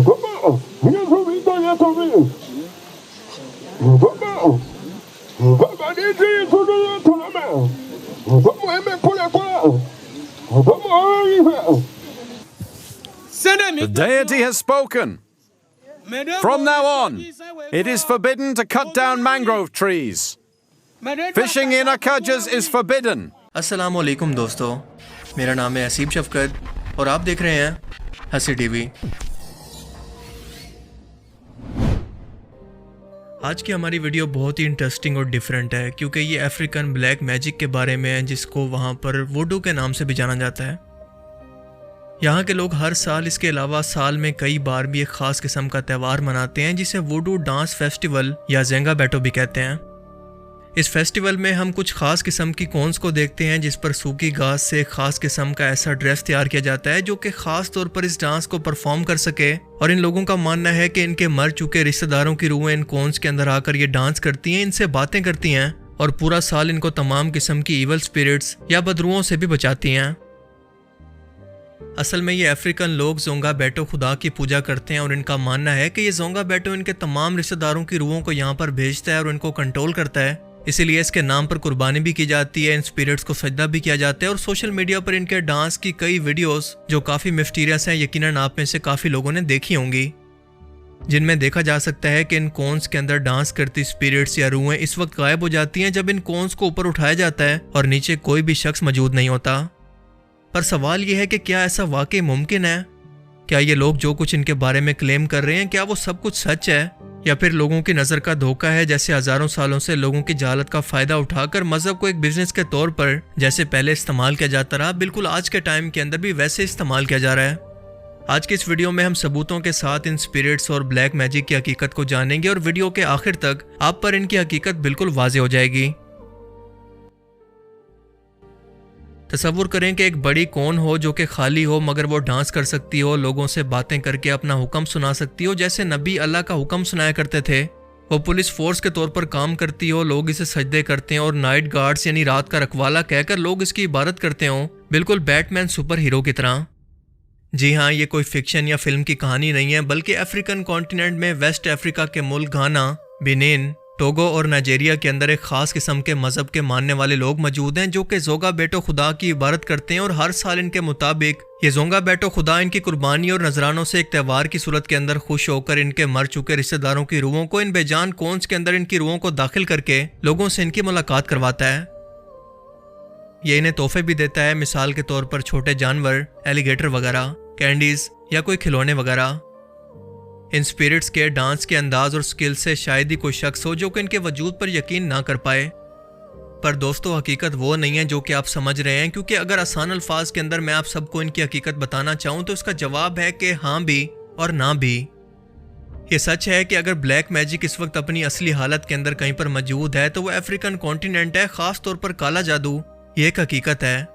The deity has spoken. From now on, it is forbidden to cut down mangrove trees. Fishing in Akajas is forbidden. अस्सलामुअलैकुम दोस्तों, मेरा नाम है हसीब शफकत और आप देख रहे हैं हसी टीवी। आज की हमारी वीडियो बहुत ही इंटरेस्टिंग और डिफरेंट है क्योंकि ये अफ्रीकन ब्लैक मैजिक के बारे में है, जिसको वहाँ पर वुडू के नाम से भी जाना जाता है। यहाँ के लोग हर साल इसके अलावा साल में कई बार भी एक ख़ास किस्म का त्यौहार मनाते हैं जिसे वुडू डांस फेस्टिवल या ज़ेंगा बैटो भी कहते हैं। इस फेस्टिवल में हम कुछ ख़ास किस्म की कॉन्स को देखते हैं जिस पर सूखी घास से ख़ास किस्म का ऐसा ड्रेस तैयार किया जाता है जो कि ख़ास तौर पर इस डांस को परफॉर्म कर सके। और इन लोगों का मानना है कि इनके मर चुके रिश्तेदारों की रूहें इन कॉन्स के अंदर आकर ये डांस करती हैं, इनसे बातें करती हैं और पूरा साल इनको तमाम किस्म की ईवल स्पिरिट्स या बदरूहों से भी बचाती हैं। असल में ये अफ्रीकन लोग ज़ोंगा बैटो खुदा की पूजा करते हैं और इनका मानना है कि ये ज़ोंगा बैटो इनके तमाम रिश्तेदारों की रूहों को यहाँ पर भेजता है और इनको कंट्रोल करता है। इसीलिए इसके नाम पर कुर्बानी भी की जाती है, इन स्पिरिट्स को सजदा भी किया जाता है और सोशल मीडिया पर इनके डांस की कई वीडियोस जो काफ़ी मिस्टीरियस हैं, यकीनन आप में से काफ़ी लोगों ने देखी होंगी, जिनमें देखा जा सकता है कि इन कॉन्स के अंदर डांस करती स्पिरिट्स या रूहें इस वक्त गायब हो जाती हैं जब इन कॉन्स को ऊपर उठाया जाता है और नीचे कोई भी शख्स मौजूद नहीं होता। पर सवाल यह है कि क्या ऐसा वाकई मुमकिन है? क्या ये लोग जो कुछ इनके बारे में क्लेम कर रहे हैं, क्या वो सब कुछ सच है या फिर लोगों की नज़र का धोखा है, जैसे हज़ारों सालों से लोगों की जहालत का फ़ायदा उठाकर मज़हब को एक बिजनेस के तौर पर जैसे पहले इस्तेमाल किया जाता रहा, बिल्कुल आज के टाइम के अंदर भी वैसे इस्तेमाल किया जा रहा है। आज की इस वीडियो में हम सबूतों के साथ इन स्पिरिट्स और ब्लैक मैजिक की हकीकत को जानेंगे और वीडियो के आखिर तक आप पर इनकी हकीकत बिल्कुल वाज़े हो जाएगी। तसव्वुर करें कि एक बड़ी कौन हो जो कि खाली हो मगर वो डांस कर सकती हो, लोगों से बातें करके अपना हुक्म सुना सकती हो जैसे नबी अल्लाह का हुक्म सुनाया करते थे। वो पुलिस फोर्स के तौर पर काम करती हो, लोग इसे सजदे करते हैं और नाइट गार्ड्स यानी रात का रखवाला कहकर लोग इसकी इबादत करते हो, बिल्कुल बैटमैन सुपर हीरो की तरह। जी हाँ, ये कोई फिक्शन या फिल्म की कहानी नहीं है, बल्कि अफ्रीकन कॉन्टिनेंट में वेस्ट अफ्रीका के मुल्क घाना, बेनिन, टोगो और नाइजीरिया के अंदर एक खास किस्म के मजहब के मानने वाले लोग मौजूद हैं जो कि ज़ोंगा बैटो खुदा की इबादत करते हैं और हर साल इनके मुताबिक ये ज़ोंगा बैटो खुदा इनकी कुर्बानी और नजरानों से एक त्यौहार की सूरत के अंदर खुश होकर इनके मर चुके रिश्तेदारों की रूहों को इन बेजान कॉन्स के अंदर इनकी रूहों को दाखिल करके लोगों से इनकी मुलाकात करवाता है। ये इन्हें तोहफे भी देता है, मिसाल के तौर पर छोटे जानवर, एलिगेटर वगैरह, कैंडीज या कोई खिलौने वगैरह। इन स्पिरिट्स के डांस के अंदाज और स्किल से शायद ही कोई शख्स हो जो कि इनके वजूद पर यकीन ना कर पाए। पर दोस्तों, हकीकत वो नहीं है जो कि आप समझ रहे हैं, क्योंकि अगर आसान अल्फाज के अंदर मैं आप सबको इनकी हकीकत बताना चाहूँ तो इसका जवाब है कि हाँ भी और ना भी। ये सच है कि अगर ब्लैक मैजिक इस वक्त अपनी असली हालत के अंदर कहीं पर मौजूद है तो वह अफ्रीकन कॉन्टिनेंट है, ख़ास तौर पर काला जादू। ये एक हकीकत है।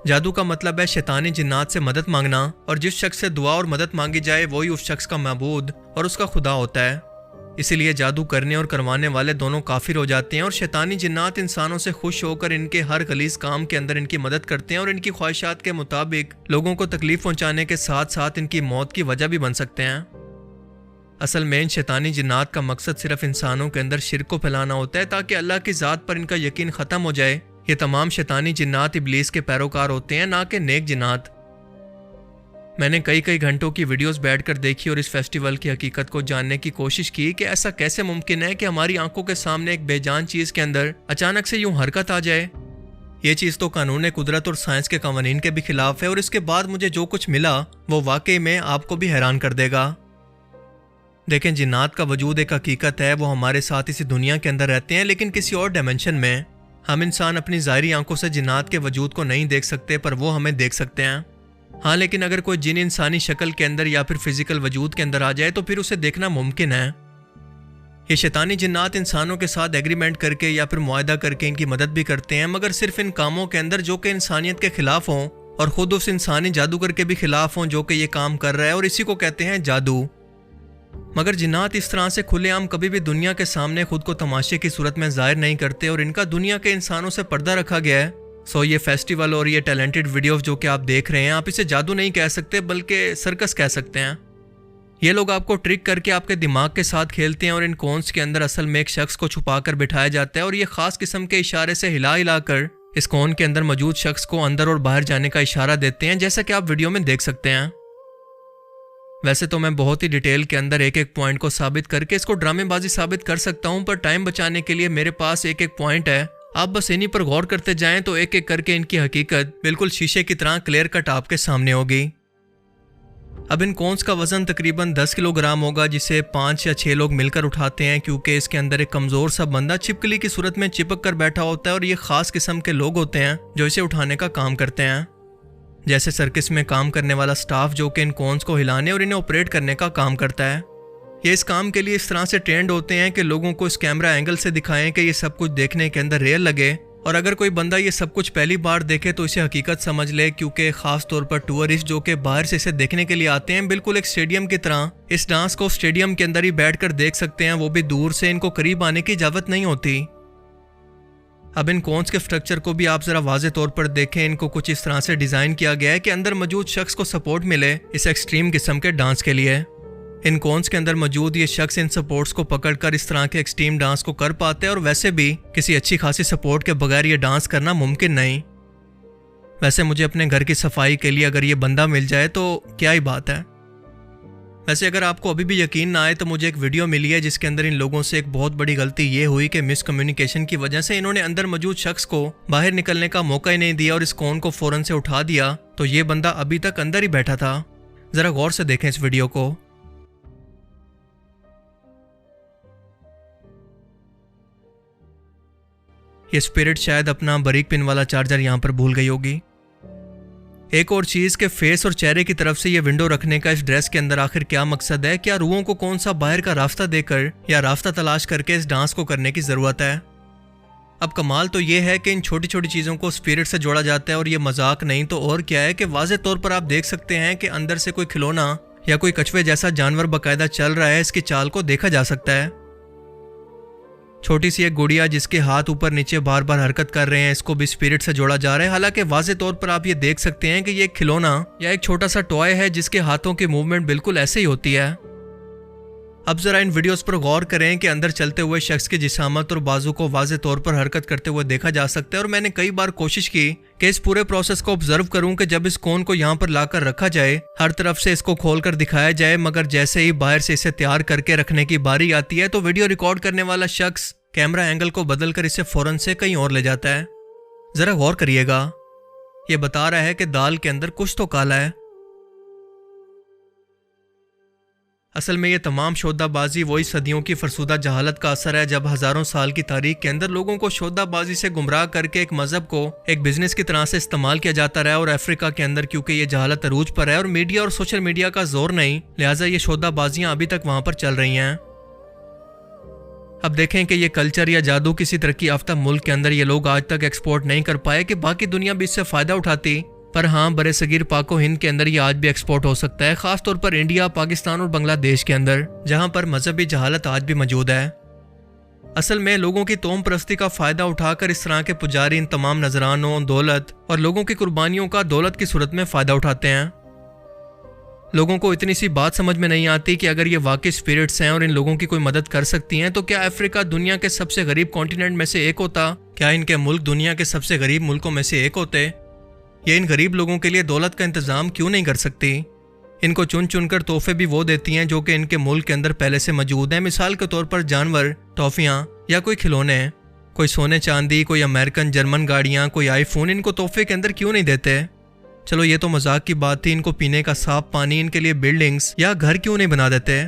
जादू का मतलब है शैतानी जिन्नात से मदद मांगना और जिस शख्स से दुआ और मदद मांगी जाए वही उस शख्स का माबूद और उसका खुदा होता है। इसीलिए जादू करने और करवाने वाले दोनों काफिर हो जाते हैं और शैतानी जिन्नात इंसानों से खुश होकर इनके हर गलीज काम के अंदर इनकी मदद करते हैं और इनकी ख्वाहिशात के मुताबिक लोगों को तकलीफ पहुंचाने के साथ साथ इनकी मौत की वजह भी बन सकते हैं। असल में इन शैतानी जिन्नात का मकसद सिर्फ इंसानों के अंदर शिर्क को फैलाना होता है ताकि अल्लाह की ज़ात पर इनका यकीन ख़त्म हो जाए। ये तमाम शैतानी जिन्नात इब्लीस के पैरोकार होते हैं, ना कि नेक जिन्नात। मैंने कई घंटों की वीडियोस बैठकर देखी और इस फेस्टिवल की हकीकत को जानने की कोशिश की कि ऐसा कैसे मुमकिन है कि हमारी आंखों के सामने एक बेजान चीज़ के अंदर अचानक से यूं हरकत आ जाए। ये चीज़ तो कानून कुदरत और साइंस के कवानीन के भी खिलाफ है और इसके बाद मुझे जो कुछ मिला वो वाकई में आपको भी हैरान कर देगा। देखें, जिन्नात का वजूद एक हकीकत है, वो हमारे साथ इसी दुनिया के अंदर रहते हैं लेकिन किसी और डायमेंशन में। हम इंसान अपनी ज़ाहिरी आंखों से जिन्नात के वजूद को नहीं देख सकते पर वो हमें देख सकते हैं। हाँ, लेकिन अगर कोई जिन इंसानी शक्ल के अंदर या फिर फिजिकल वजूद के अंदर आ जाए तो फिर उसे देखना मुमकिन है। ये शैतानी जिन्नात इंसानों के साथ एग्रीमेंट करके या फिर मुआहदा करके इनकी मदद भी करते हैं, मगर सिर्फ इन कामों के अंदर जो कि इंसानियत के खिलाफ हों और ख़ुद उस इंसानी जादूगर के भी खिलाफ हों जो कि ये काम कर रहा है, और इसी को कहते हैं जादू। मगर जिन्नात इस तरह से खुलेआम कभी भी दुनिया के सामने खुद को तमाशे की सूरत में जाहिर नहीं करते और इनका दुनिया के इंसानों से पर्दा रखा गया है। सो ये फेस्टिवल और ये टैलेंटेड वीडियोस जो कि आप देख रहे हैं, आप इसे जादू नहीं कह सकते बल्कि सर्कस कह सकते हैं। ये लोग आपको ट्रिक करके आपके दिमाग के साथ खेलते हैं और इन कोन्स के अंदर असल में एक शख्स को छुपाकर बिठाया जाता है और ये खास किस्म के इशारे से हिला हिलाकर इस कोन के अंदर मौजूद शख्स को अंदर और बाहर जाने का इशारा देते हैं, जैसा कि आप वीडियो में देख सकते हैं। वैसे तो मैं बहुत ही डिटेल के अंदर एक एक पॉइंट को साबित करके इसको ड्रामेबाजी साबित कर सकता हूं, पर टाइम बचाने के लिए मेरे पास एक एक पॉइंट है। आप बस इन्हीं पर गौर करते जाएं तो एक एक करके इनकी हकीकत बिल्कुल शीशे की तरह क्लियर कट आपके सामने होगी। अब इन कोन्स का वजन तकरीबन 10 किलोग्राम होगा, जिसे 5 या 6 लोग मिलकर उठाते हैं, क्योंकि इसके अंदर एक कमजोर सा बंदा छिपकली की सूरत में चिपक कर बैठा होता है और ये खास किस्म के लोग होते हैं जो इसे उठाने का काम करते हैं। जैसे सर्किस में काम करने वाला स्टाफ जो कि इन कोन्स को हिलाने और इन्हें ऑपरेट करने का काम करता है। ये इस काम के लिए इस तरह से ट्रेंड होते हैं कि लोगों को इस कैमरा एंगल से दिखाएं कि ये सब कुछ देखने के अंदर रियल लगे, और अगर कोई बंदा ये सब कुछ पहली बार देखे तो इसे हकीकत समझ ले, क्योंकि खास तौर पर टूरिस्ट जो कि बाहर से इसे देखने के लिए आते हैं बिल्कुल एक स्टेडियम की तरह इस डांस को स्टेडियम के अंदर ही बैठकर देख सकते हैं, वो भी दूर से, इनको करीब आने की इजाजत नहीं होती। अब इन कोन्स के स्ट्रक्चर को भी आप जरा वाज़े तौर पर देखें। इनको कुछ इस तरह से डिजाइन किया गया है कि अंदर मौजूद शख्स को सपोर्ट मिले इस एक्सट्रीम किस्म के डांस के लिए। इन कोन्स के अंदर मौजूद ये शख्स इन सपोर्ट्स को पकड़कर इस तरह के एक्सट्रीम डांस को कर पाते हैं, और वैसे भी किसी अच्छी खासी सपोर्ट के बगैर ये डांस करना मुमकिन नहीं। वैसे मुझे अपने घर की सफाई के लिए अगर ये बंदा मिल जाए तो क्या ही बात है। वैसे अगर आपको अभी भी यकीन ना आए तो मुझे एक वीडियो मिली है जिसके अंदर इन लोगों से एक बहुत बड़ी गलती ये हुई कि मिसकम्युनिकेशन की वजह से इन्होंने अंदर मौजूद शख्स को बाहर निकलने का मौका ही नहीं दिया और इस कोन को फौरन से उठा दिया, तो ये बंदा अभी तक अंदर ही बैठा था। जरा गौर से देखें इस वीडियो को। ये स्पिरिट शायद अपना बारीक पिन वाला चार्जर यहाँ पर भूल गई होगी। एक और चीज के फेस और चेहरे की तरफ से ये विंडो रखने का इस ड्रेस के अंदर आखिर क्या मकसद है? क्या रूहों को कौन सा बाहर का रास्ता देकर या रास्ता तलाश करके इस डांस को करने की जरूरत है? अब कमाल तो ये है कि इन छोटी छोटी चीजों को स्पिरिट से जोड़ा जाता है, और ये मजाक नहीं तो और क्या है कि वाज़े तौर पर आप देख सकते हैं कि अंदर से कोई खिलौना या कोई कछुए जैसा जानवर बाकायदा चल रहा है। इसकी चाल को देखा जा सकता है। छोटी सी एक गुड़िया जिसके हाथ ऊपर नीचे बार बार हरकत कर रहे हैं, इसको भी स्पिरिट से जोड़ा जा रहा है। हालांकि वाज़े तौर पर आप ये देख सकते हैं कि ये एक खिलौना या एक छोटा सा टॉय है जिसके हाथों की मूवमेंट बिल्कुल ऐसे ही होती है। अब जरा इन वीडियोस पर गौर करें कि अंदर चलते हुए शख्स की जिसामत और बाजू को वाज़े तौर पर हरकत करते हुए देखा जा सकता है। और मैंने कई बार कोशिश की कि इस पूरे प्रोसेस को ऑब्जर्व करूं कि जब इस कोन को यहाँ पर लाकर रखा जाए, हर तरफ से इसको खोलकर दिखाया जाए, मगर जैसे ही बाहर से इसे तैयार करके रखने की बारी आती है तो वीडियो रिकॉर्ड करने वाला शख्स कैमरा एंगल को बदलकर इसे फौरन से कहीं और ले जाता है। जरा गौर करिएगा, यह बता रहा है कि दाल के अंदर कुछ तो काला है। असल में ये तमाम शोधाबाजी वही सदियों की फरसुदा जहालत का असर है, जब हजारों साल की तारीख के अंदर लोगों को शोधाबाजी से गुमराह करके एक मजहब को एक बिजनेस की तरह से इस्तेमाल किया जाता रहा। और अफ्रीका के अंदर क्योंकि ये जहालत अरूज पर है और मीडिया और सोशल मीडिया का जोर नहीं, लिहाजा ये शोधाबाजियां अभी तक वहां पर चल रही हैं। अब देखें कि ये कल्चर या जादू किसी तरक्की याफ्ता मुल्क के अंदर ये लोग आज तक एक्सपोर्ट नहीं कर पाए कि बाकी दुनिया भी इससे फायदा उठाती, पर हाँ बड़े सगीर पाको हिंद के अंदर ये आज भी एक्सपोर्ट हो सकता है, खासतौर पर इंडिया, पाकिस्तान और बांग्लादेश के अंदर, जहां पर मजहबी जहालत आज भी मौजूद है। असल में लोगों की तोम परस्ती का फायदा उठाकर इस तरह के पुजारी इन तमाम नजरानों, दौलत और लोगों की कुर्बानियों का दौलत की सूरत में फायदा उठाते हैं। लोगों को इतनी सी बात समझ में नहीं आती कि अगर ये वाकई स्पिरिट्स हैं और इन लोगों की कोई मदद कर सकती हैं, तो क्या अफ्रीका दुनिया के सबसे गरीब कॉन्टिनेंट में से एक होता? क्या इनके मुल्क दुनिया के सबसे गरीब मुल्कों में से एक होते? ये इन गरीब लोगों के लिए दौलत का इंतजाम क्यों नहीं कर सकती? इनको चुन चुनकर तोहफे भी वो देती हैं जो कि इनके मुल्क के अंदर पहले से मौजूद हैं। मिसाल के तौर पर जानवर, टॉफियाँ या कोई खिलौने, कोई सोने चांदी, कोई अमेरिकन जर्मन गाड़ियाँ, कोई आईफोन, इनको तोहफे के अंदर क्यों नहीं देते? चलो ये तो मजाक की बात थी, इनको पीने का साफ पानी, इनके लिए बिल्डिंग्स या घर क्यों नहीं बना देते?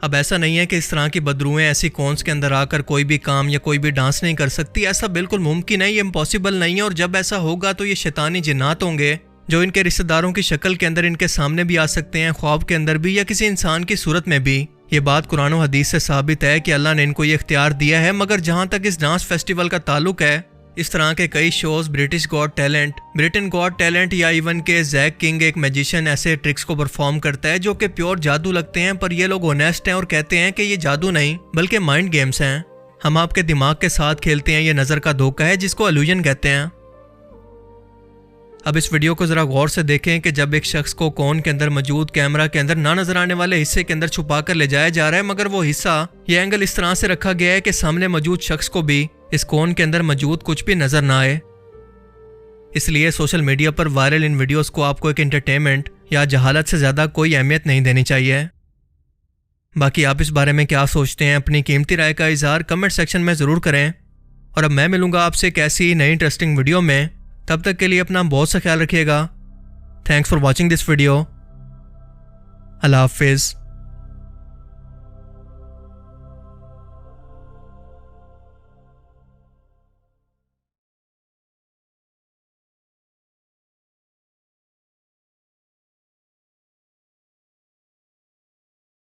अब ऐसा नहीं है कि इस तरह की बदरूएं ऐसी कौन्स के अंदर आकर कोई भी काम या कोई भी डांस नहीं कर सकती। ऐसा बिल्कुल मुमकिन है, ये इम्पॉसिबल नहीं है। और जब ऐसा होगा तो ये शैतानी जिन्नात होंगे जो इनके रिश्तेदारों की शक्ल के अंदर इनके सामने भी आ सकते हैं, ख्वाब के अंदर भी या किसी इंसान की सूरत में भी। ये बात कुरान और हदीस से साबित है कि अल्लाह ने इनको ये इख्तियार दिया है। मगर जहाँ तक इस डांस फेस्टिवल का ताल्लुक है, इस तरह के कई shows, British got talent, Britain got talent या इवन के जैक किंग एक मैजिशियन ऐसे ट्रिक्स को परफॉर्म करता है जो कि प्योर जादू लगते हैं, पर ये लोग ऑनेस्ट हैं और कहते हैं कि ये जादू नहीं बल्कि माइंड गेम्स हैं। हम आपके दिमाग के साथ खेलते हैं, ये नज़र का धोखा है जिसको इल्यूजन कहते हैं। अब इस वीडियो को ज़रा गौर से देखें कि जब एक शख्स को कोन के अंदर मौजूद कैमरा के अंदर ना नजर आने वाले हिस्से के अंदर छुपा कर ले जाया जा रहा है, मगर वो हिस्सा ये एंगल इस तरह से रखा गया है कि सामने मौजूद शख्स को भी इस कोन के अंदर मौजूद कुछ भी नजर ना आए। इसलिए सोशल मीडिया पर वायरल इन वीडियोस को आपको एक एंटरटेनमेंट या जहालत से ज़्यादा कोई अहमियत नहीं देनी चाहिए। बाकी आप इस बारे में क्या सोचते हैं, अपनी कीमती राय का इजहार कमेंट सेक्शन में ज़रूर करें। और अब मैं मिलूंगा आपसे एक ऐसी नई इंटरेस्टिंग वीडियो में। तब तक के लिए अपना बहुत सा ख्याल रखिएगा। Thanks for watching this video. अल्लाह हाफिज़।